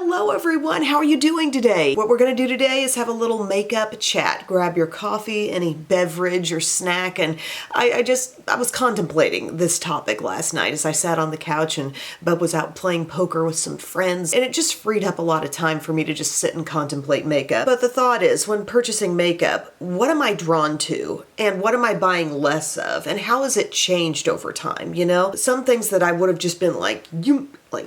Hello everyone, how are you doing today? What we're gonna do today is have a little makeup chat. Grab your coffee, any beverage or snack, and I was contemplating this topic last night as I sat on the couch and Bub was out playing poker with some friends, and it just freed up a lot of time for me to just sit and contemplate makeup. But the thought is, when purchasing makeup, what am I drawn to? And what am I buying less of? And how has it changed over time, you know? Some things that I would have just been like,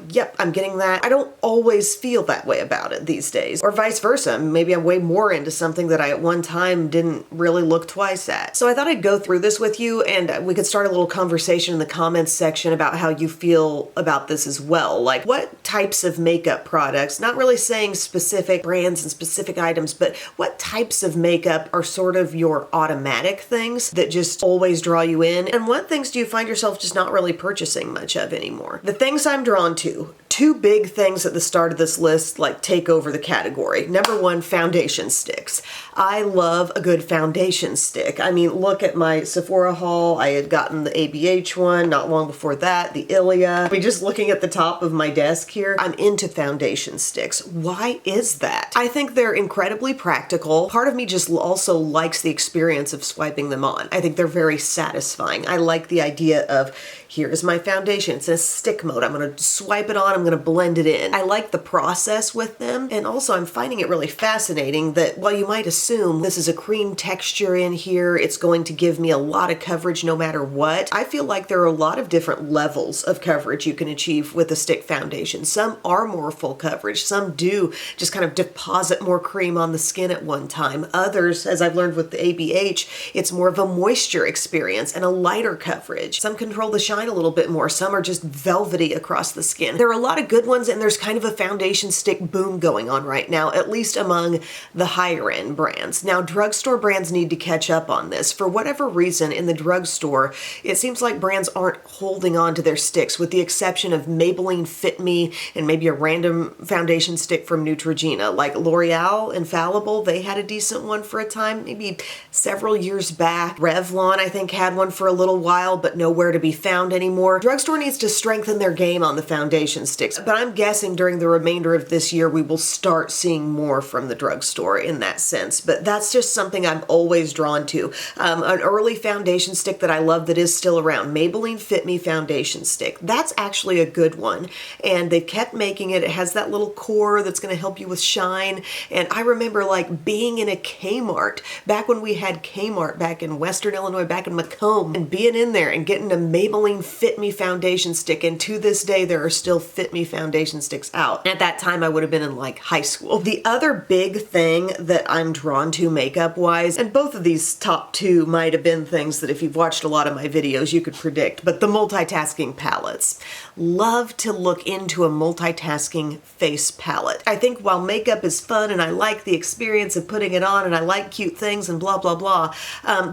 yep, I'm getting that. I don't always feel that way about it these days. Or vice versa. Maybe I'm way more into something that I at one time didn't really look twice at. So I thought I'd go through this with you and we could start a little conversation in the comments section about how you feel about this as well. Like what types of makeup products, not really saying specific brands and specific items, but what types of makeup are sort of your automatic things that just always draw you in? And what things do you find yourself just not really purchasing much of anymore? The things I'm drawn to. Two big things at the start of this list like take over the category. Number one, foundation sticks. I love a good foundation stick. I mean, look at my Sephora haul. I had gotten the ABH one not long before that, the Ilia. I mean, just looking at the top of my desk here, I'm into foundation sticks. Why is that? I think they're incredibly practical. Part of me just also likes the experience of swiping them on. I think they're very satisfying. I like the idea of, here's my foundation. It's in a stick mode. I'm going to swipe it on. I'm going to blend it in. I like the process with them. And also I'm finding it really fascinating that while you might assume this is a cream texture in here, it's going to give me a lot of coverage no matter what. I feel like there are a lot of different levels of coverage you can achieve with a stick foundation. Some are more full coverage. Some do just kind of deposit more cream on the skin at one time. Others, as I've learned with the ABH, it's more of a moisture experience and a lighter coverage. Some control the shine a little bit more. Some are just velvety across the skin. There are a lot of good ones, and there's kind of a foundation stick boom going on right now, at least among the higher end brands. Now, drugstore brands need to catch up on this. For whatever reason, in the drugstore, it seems like brands aren't holding on to their sticks, with the exception of Maybelline Fit Me and maybe a random foundation stick from Neutrogena. Like L'Oreal Infallible, they had a decent one for a time, maybe several years back. Revlon, I think, had one for a little while, but nowhere to be found anymore. Drugstore needs to strengthen their game on the foundation sticks, but I'm guessing during the remainder of this year we will start seeing more from the drugstore in that sense, but that's just something I'm always drawn to. An early foundation stick that I love that is still around, Maybelline Fit Me foundation stick. That's actually a good one, and they've kept making it. It has that little core that's going to help you with shine, and I remember like being in a Kmart back when we had Kmart back in Western Illinois, back in Macomb, and being in there and getting a Maybelline Fit Me foundation stick, and to this day there are still Fit Me foundation sticks out. At that time I would have been in like high school. The other big thing that I'm drawn to makeup wise, and both of these top two might have been things that if you've watched a lot of my videos you could predict, but the multitasking palettes. Love to look into a multitasking face palette. I think while makeup is fun and I like the experience of putting it on and I like cute things and blah blah blah,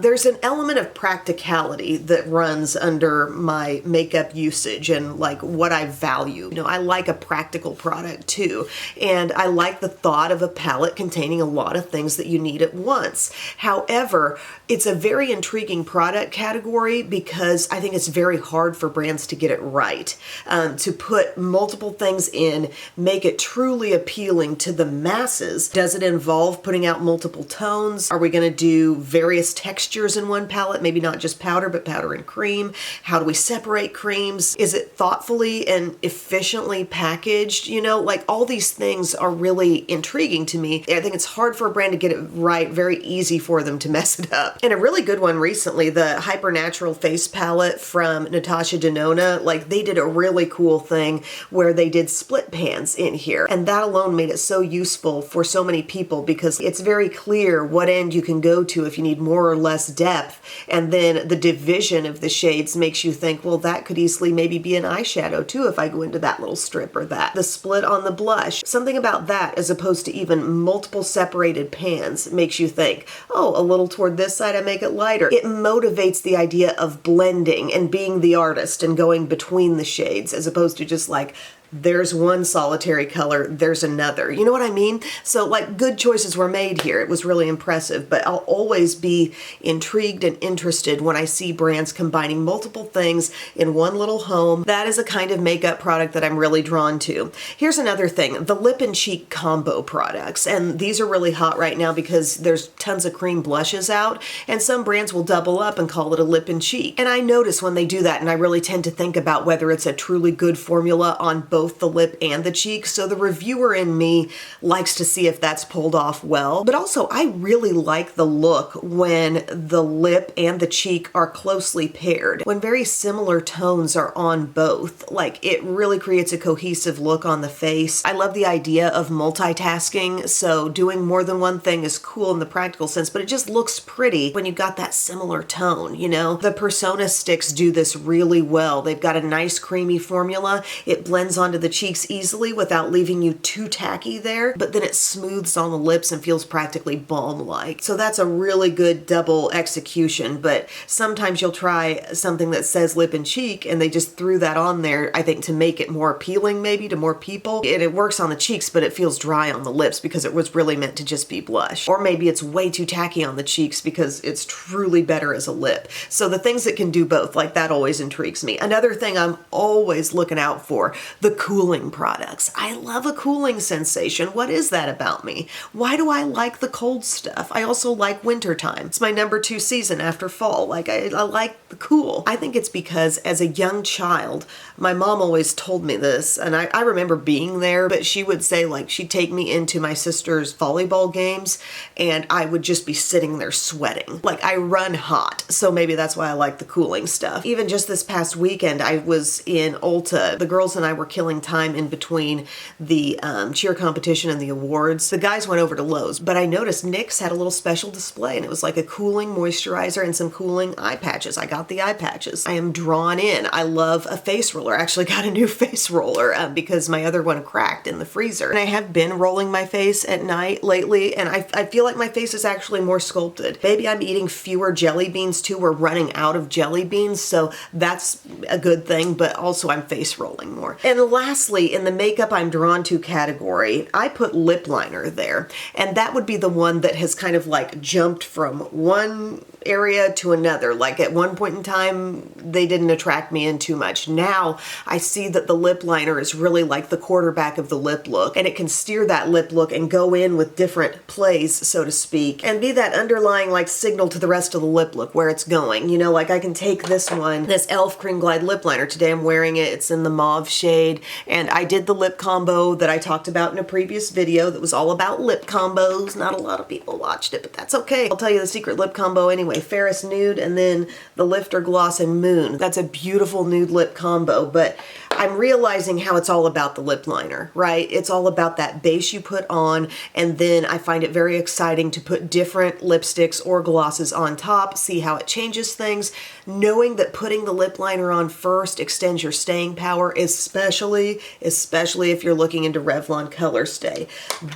there's an element of practicality that runs under my makeup usage and like what I value. You know, I like a practical product too, and I like the thought of a palette containing a lot of things that you need at once. However, it's a very intriguing product category because I think it's very hard for brands to get it right. To put multiple things in, make it truly appealing to the masses. Does it involve putting out multiple tones? Are we going to do various textures in one palette? Maybe not just powder, but powder and cream. How do we separate creams? Is it thoughtfully and efficiently packaged? You know, like all these things are really intriguing to me. I think it's hard for a brand to get it right, very easy for them to mess it up. And a really good one recently, the Hypernatural face palette from Natasha Denona, like they did a really cool thing where they did split pans in here, and that alone made it so useful for so many people because it's very clear what end you can go to if you need more or less depth, and then the division of the shades makes you think, well, that could easily maybe be an eyeshadow too if I go into that little strip or that. The split on the blush, something about that as opposed to even multiple separated pans makes you think, oh, a little toward this side I make it lighter. It motivates the idea of blending and being the artist and going between the shades as opposed to just like there's one solitary color, there's another. You know what I mean? So like good choices were made here. It was really impressive, but I'll always be intrigued and interested when I see brands combining multiple things in one little home. That is a kind of makeup product that I'm really drawn to. Here's another thing, the lip and cheek combo products. And these are really hot right now because there's tons of cream blushes out, and some brands will double up and call it a lip and cheek. And I notice when they do that, and I really tend to think about whether it's a truly good formula on both the lip and the cheek. So the reviewer in me likes to see if that's pulled off well. But also I really like the look when the lip and the cheek are closely paired. When very similar tones are on both, like it really creates a cohesive look on the face. I love the idea of multitasking, so doing more than one thing is cool in the practical sense, but it just looks pretty when you've got that similar tone, you know? The Persona sticks do this really well. They've got a nice creamy formula. It blends onto the cheeks easily without leaving you too tacky there, but then it smooths on the lips and feels practically balm-like. So that's a really good double execution, but sometimes you'll try something that says lip and cheek and they just threw that on there, I think, to make it more appealing maybe to more people. And it works on the cheeks, but it feels dry on the lips because it was really meant to just be blush. Or maybe it's way too tacky on the cheeks because it's truly better as a lip. So the things that can do both, like that always intrigues me. Another thing I'm always looking out for, the cooling products. I love a cooling sensation. What is that about me? Why do I like the cold stuff? I also like wintertime. It's my #2 season after fall. Like I like the cool. I think it's because as a young child, my mom always told me this, and I remember being there, but she would say like she'd take me into my sister's volleyball games and I would just be sitting there sweating. Like I run hot, so maybe that's why I like the cooling stuff. Even just this past weekend, I was in Ulta. The girls and I were killing time in between the cheer competition and the awards. The guys went over to Lowe's, but I noticed NYX had a little special display and it was like a cooling moisturizer and some cooling eye patches. I got the eye patches. I am drawn in. I love a face roller. I actually got a new face roller because my other one cracked in the freezer. And I have been rolling my face at night lately, and I feel like my face is actually more sculpted. Maybe I'm eating fewer jelly beans too. We're running out of jelly beans, so that's a good thing, but also I'm face rolling more. And lastly, in the makeup I'm drawn to category, I put lip liner there, and that would be the one that has kind of like jumped from one area to another. Like at one point in time, they didn't attract me in too much. Now I see that the lip liner is really like the quarterback of the lip look, and it can steer that lip look and go in with different plays, so to speak, and be that underlying like signal to the rest of the lip look where it's going. You know, like I can take this one, this e.l.f. Cream Glide lip liner. Today I'm wearing it. It's in the mauve shade, and I did the lip combo that I talked about in a previous video that was all about lip combos. Not a lot of people watched it, but that's okay. I'll tell you the secret lip combo anyway. Ferris Nude and then the Lifter Gloss and Moon. That's a beautiful nude lip combo, but I'm realizing how it's all about the lip liner, right? It's all about that base you put on, and then I find it very exciting to put different lipsticks or glosses on top, see how it changes things, knowing that putting the lip liner on first extends your staying power, especially if you're looking into Revlon Color Stay.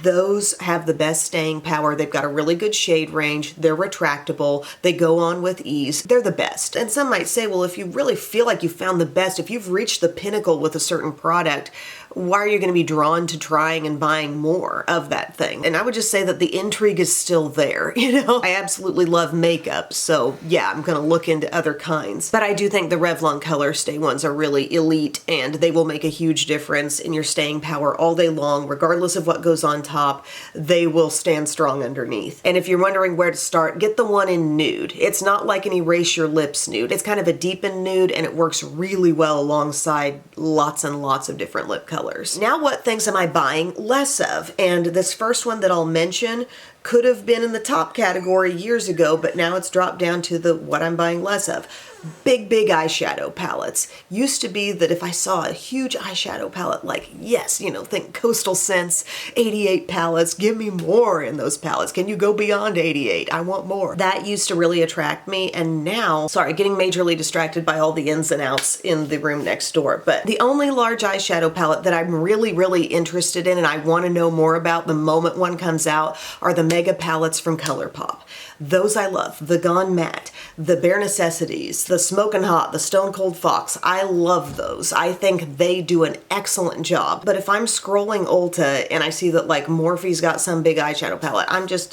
Those have the best staying power. They've got a really good shade range. They're retractable. They go on with ease. They're the best. And some might say, well, if you really feel like you found the best, if you've reached the pinnacle with a certain product, why are you going to be drawn to trying and buying more of that thing? And I would just say that the intrigue is still there. You know, I absolutely love makeup, so yeah, I'm going to look into other kinds. But I do think the Revlon Color Stay ones are really elite, and they will make a huge difference in your staying power all day long, regardless of what goes on top. They will stand strong underneath. And if you're wondering where to start, get the one in nude. It's not like an erase your lips nude. It's kind of a deepened nude, and it works really well alongside lots and lots of different lip colors. Now, what things am I buying less of? And this first one that I'll mention could have been in the top category years ago, but now it's dropped down to the what I'm buying less of. Big eyeshadow palettes. Used to be that if I saw a huge eyeshadow palette, like, yes, you know, think Coastal Scents, 88 palettes, give me more in those palettes. Can you go beyond 88? I want more. That used to really attract me, and now, sorry, getting majorly distracted by all the ins and outs in the room next door, but the only large eyeshadow palette that I'm really interested in and I want to know more about the moment one comes out are the mega palettes from ColourPop. Those I love. The Gone Matte, the Bare Necessities, the Smokin' Hot, the Stone Cold Fox. I love those. I think they do an excellent job. But if I'm scrolling Ulta and I see that like Morphe's got some big eyeshadow palette,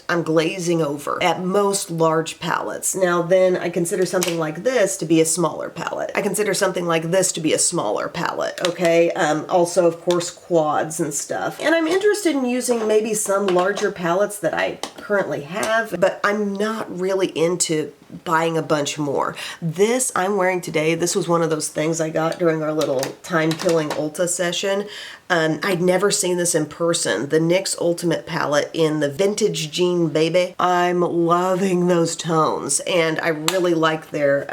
I'm glazing over at most large palettes. Now then I consider something like this to be a smaller palette. I consider something like this to be a smaller palette, okay? Also, of course, quads and stuff. And I'm interested in using maybe some larger palettes that I currently have, but I'm not really into buying a bunch more. This I'm wearing today, this was one of those things I got during our little time-killing Ulta session. I'd never seen this in person. The NYX Ultimate palette in the Vintage Jean Baby. I'm loving those tones, and I really like their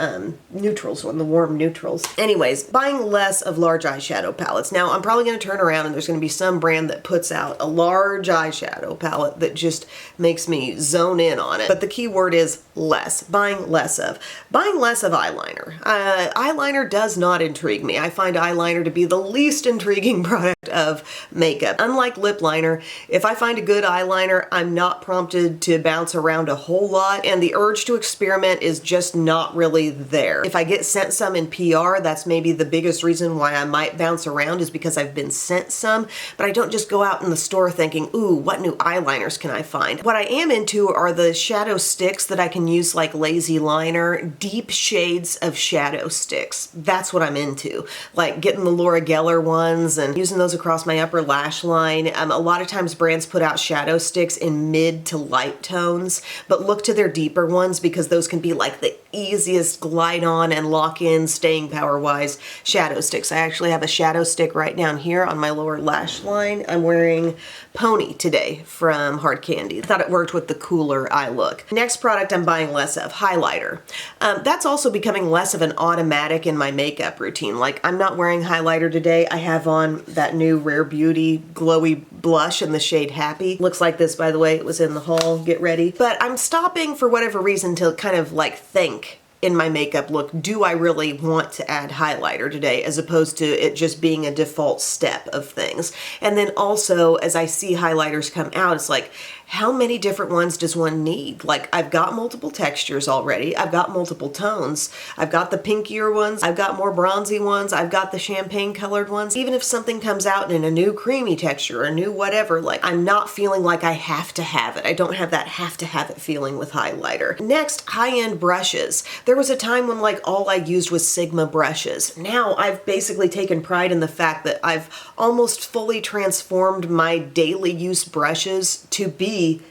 neutrals, the warm neutrals. Anyways, buying less of large eyeshadow palettes. Now, I'm probably going to turn around and there's going to be some brand that puts out a large eyeshadow palette that just makes me zone in on it. But the key word is less. Buying less of. Buying less of eyeliner. Eyeliner does not intrigue me. I find eyeliner to be the least intriguing product of makeup. Unlike lip liner, if I find a good eyeliner, I'm not prompted to bounce around a whole lot, and the urge to experiment is just not really there. If I get sent some in PR, that's maybe the biggest reason why I might bounce around, is because I've been sent some, but I don't just go out in the store thinking, ooh, what new eyeliners can I find? What I am into are the shadow sticks that I can use like lazy liner, deep shades of shadow sticks. That's what I'm into. Like getting the Laura Geller ones and using those across my upper lash line. A lot of times brands put out shadow sticks in mid to light tones, but look to their deeper ones because those can be like the easiest glide on and lock in staying power wise shadow sticks. I actually have a shadow stick right down here on my lower lash line. I'm wearing Pony today from Hard Candy. I thought it worked with the cooler eye look. Next product I'm buying less of, highlighter. That's also becoming less of an automatic in my makeup routine. Like, I'm not wearing highlighter today. I have on that new Rare Beauty glowy blush in the shade Happy. Looks like this, by the way. It was in the haul. Get ready. But I'm stopping for whatever reason to kind of like think in my makeup look, do I really want to add highlighter today, as opposed to it just being a default step of things. And then also, as I see highlighters come out, it's like, how many different ones does one need? Like, I've got multiple textures already. I've got multiple tones. I've got the pinkier ones. I've got more bronzy ones. I've got the champagne colored ones. Even if something comes out in a new creamy texture, a new whatever, like, I'm not feeling like I have to have it. I don't have that have to have it feeling with highlighter. Next, high-end brushes. There was a time when like all I used was Sigma brushes. Now I've basically taken pride in the fact that I've almost fully transformed my daily use brushes to be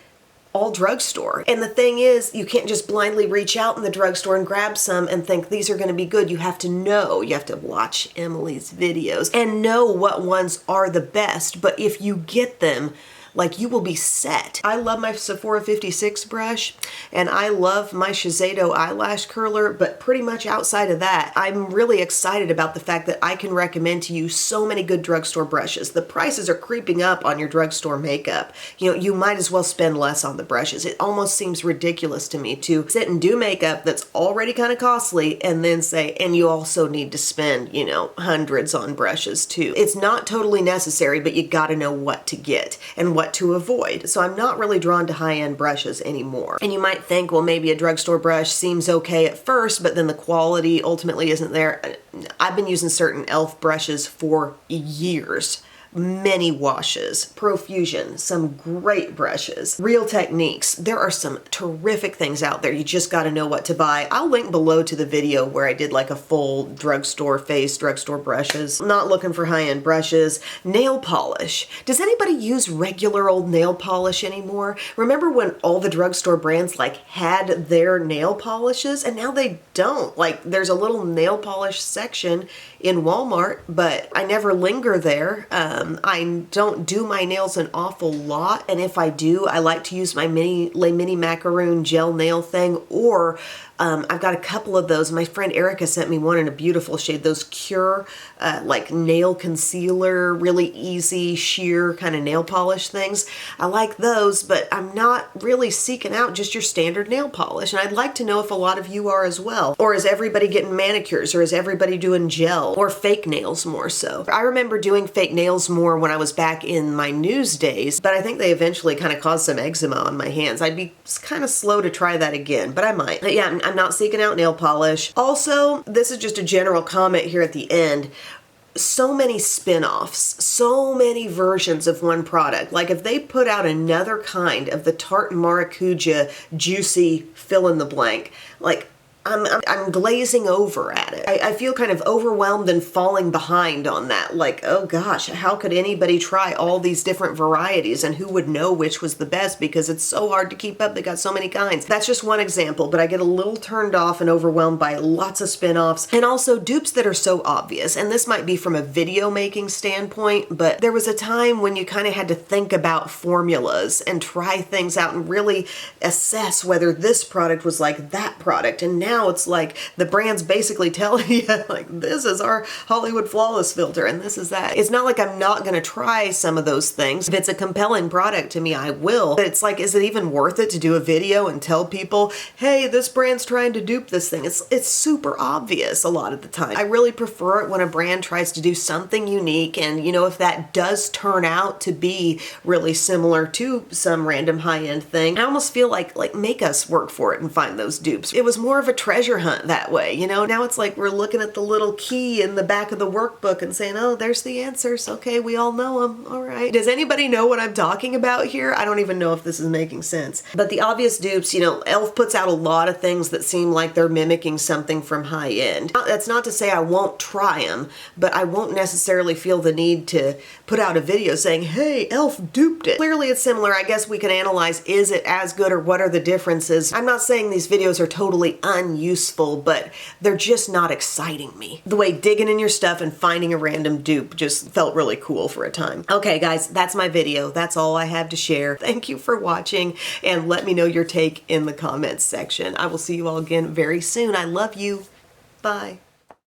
all drugstore. And the thing is, you can't just blindly reach out in the drugstore and grab some and think these are going to be good. You have to know. You have to watch Emily's videos and know what ones are the best. But if you get them, like, you will be set. I love my Sephora 56 brush, and I love my Shiseido eyelash curler, but pretty much outside of that, I'm really excited about the fact that I can recommend to you so many good drugstore brushes. The prices are creeping up on your drugstore makeup. You know, you might as well spend less on the brushes. It almost seems ridiculous to me to sit and do makeup that's already kind of costly and then say, and you also need to spend, you know, hundreds on brushes too. It's not totally necessary, but you gotta know what to get and what to avoid. So I'm not really drawn to high-end brushes anymore. And you might think, well, maybe a drugstore brush seems okay at first, but then the quality ultimately isn't there. I've been using certain e.l.f. brushes for years. Many washes, Profusion, some great brushes, Real Techniques. There are some terrific things out there. You just got to know what to buy. I'll link below to the video where I did like a full drugstore brushes. I'm not looking for high-end brushes. Nail polish. Does anybody use regular old nail polish anymore? Remember when all the drugstore brands like had their nail polishes, and now they don't. Like, there's a little nail polish section in Walmart, but I never linger there. I don't do my nails an awful lot, and if I do, I like to use my Les Mini Macaroon gel nail thing, or I've got a couple of those. My friend Erica sent me one in a beautiful shade. Those Cure like nail concealer, really easy, sheer kind of nail polish things. I like those, but I'm not really seeking out just your standard nail polish. And I'd like to know if a lot of you are as well. Or is everybody getting manicures? Or is everybody doing gel? Or fake nails more so? I remember doing fake nails more when I was back in my news days, but I think they eventually kind of caused some eczema on my hands. I'd be kind of slow to try that again, but I might. But yeah, I'm not seeking out nail polish. Also, this is just a general comment here at the end. So many spin-offs, so many versions of one product. Like if they put out another kind of the tart maracuja juicy fill in the blank, like I'm glazing over at it. I feel kind of overwhelmed and falling behind on that. Like, oh gosh, how could anybody try all these different varieties and who would know which was the best because it's so hard to keep up. They got so many kinds. That's just one example, but I get a little turned off and overwhelmed by lots of spin-offs and also dupes that are so obvious. And this might be from a video making standpoint, but there was a time when you kind of had to think about formulas and try things out and really assess whether this product was like that product. And now it's like the brand's basically telling you like this is our Hollywood Flawless filter and this is that. It's not like I'm not going to try some of those things. If it's a compelling product to me, I will. But it's like, is it even worth it to do a video and tell people, hey, this brand's trying to dupe this thing? It's super obvious a lot of the time. I really prefer it when a brand tries to do something unique, and you know, if that does turn out to be really similar to some random high-end thing, I almost feel like make us work for it and find those dupes. It was more of a treasure hunt that way, you know? Now it's like we're looking at the little key in the back of the workbook and saying, oh, there's the answers. Okay, we all know them. All right. Does anybody know what I'm talking about here? I don't even know if this is making sense. But the obvious dupes, you know, e.l.f. puts out a lot of things that seem like they're mimicking something from high end. That's not to say I won't try them, but I won't necessarily feel the need to put out a video saying, hey, e.l.f. duped it. Clearly it's similar. I guess we can analyze, is it as good or what are the differences? I'm not saying these videos are totally unuseful, but they're just not exciting me. The way digging in your stuff and finding a random dupe just felt really cool for a time. Okay guys, that's my video. That's all I have to share. Thank you for watching and let me know your take in the comments section. I will see you all again very soon. I love you. Bye.